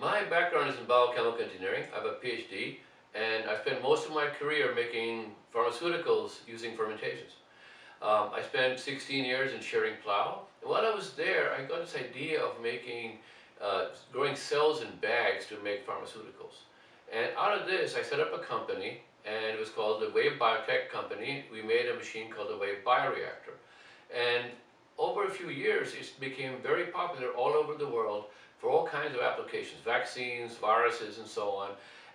My background is in biochemical engineering. I have a PhD, and I spent most of my career making pharmaceuticals using fermentations. I spent 16 years in Schering Plough, and while I was there, I got this idea of growing cells in bags to make pharmaceuticals. And out of this, I set up a company, and it was called the Wave Biotech Company. We made a machine called the Wave Bioreactor. And over a few years, it became very popular all over the world for all kinds of applications, vaccines, viruses, and so on.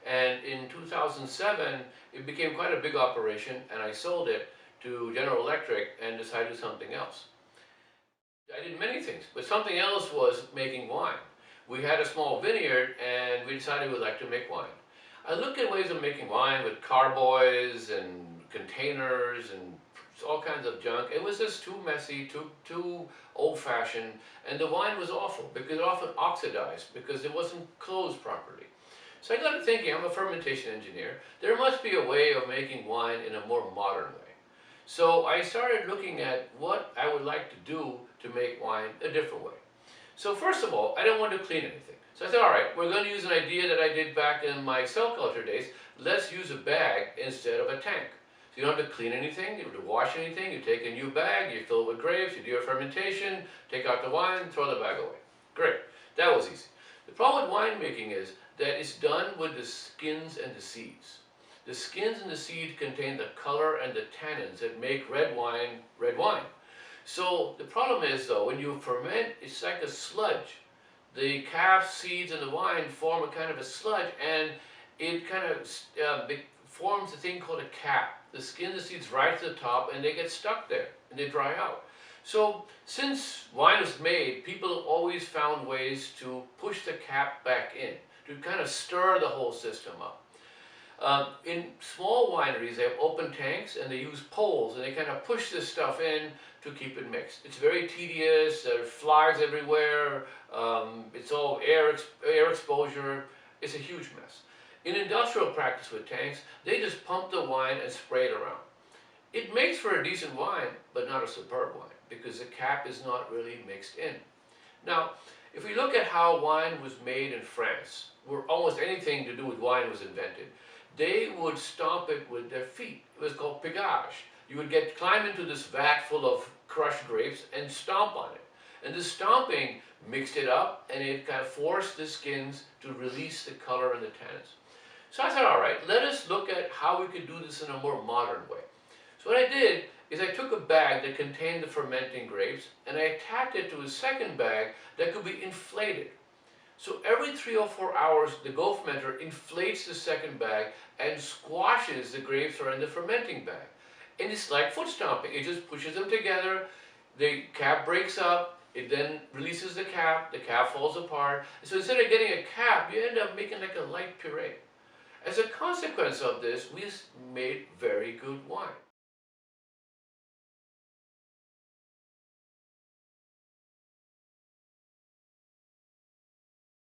And in 2007, it became quite a big operation, and I sold it to General Electric and decided to do something else. I did many things, but something else was making wine. We had a small vineyard, and we decided we'd like to make wine. I looked at ways of making wine with carboys and containers and all kinds of junk. It was just too messy, too old-fashioned, and the wine was awful because it often oxidized because it wasn't closed properly. So I got to thinking, I'm a fermentation engineer, there must be a way of making wine in a more modern way. So I started looking at what I would like to do to make wine a different way. So first of all, I didn't want to clean anything. So I said, all right, we're going to use an idea that I did back in my cell culture days. Let's use a bag instead of a tank. So you don't have to clean anything, you don't have to wash anything. You take a new bag, you fill it with grapes, you do your fermentation, take out the wine, throw the bag away. Great, that was easy. The problem with winemaking is that it's done with the skins and the seeds. The skins and the seed contain the color and the tannins that make red wine red wine. So the problem is, though, when you ferment, it's like a sludge. The calf seeds and the wine form a kind of a sludge, and it kind of forms a thing called a cap. The skin and the seeds rise to the top, and they get stuck there, and they dry out. So since wine was made, people have always found ways to push the cap back in, to kind of stir the whole system up. In small wineries, they have open tanks, and they use poles, and they kind of push this stuff in to keep it mixed. It's very tedious, there are flies everywhere, it's all air exposure, it's a huge mess. In industrial practice with tanks, they just pump the wine and spray it around. It makes for a decent wine, but not a superb wine, because the cap is not really mixed in. Now, if we look at how wine was made in France, where almost anything to do with wine was invented, they would stomp it with their feet. It was called pigage. You would climb into this vat full of crushed grapes and stomp on it. And the stomping mixed it up, and it kind of forced the skins to release the color and the tannins. So I thought, all right, let us look at how we could do this in a more modern way. So what I did is I took a bag that contained the fermenting grapes, and I attached it to a second bag that could be inflated. So every 3 or 4 hours, the GOFermentor inflates the second bag and squashes the grapes that are in the fermenting bag. And it's like foot stomping. It just pushes them together, the cap breaks up, it then releases the cap falls apart. So instead of getting a cap, you end up making like a light puree. As a consequence of this, we made very good wine.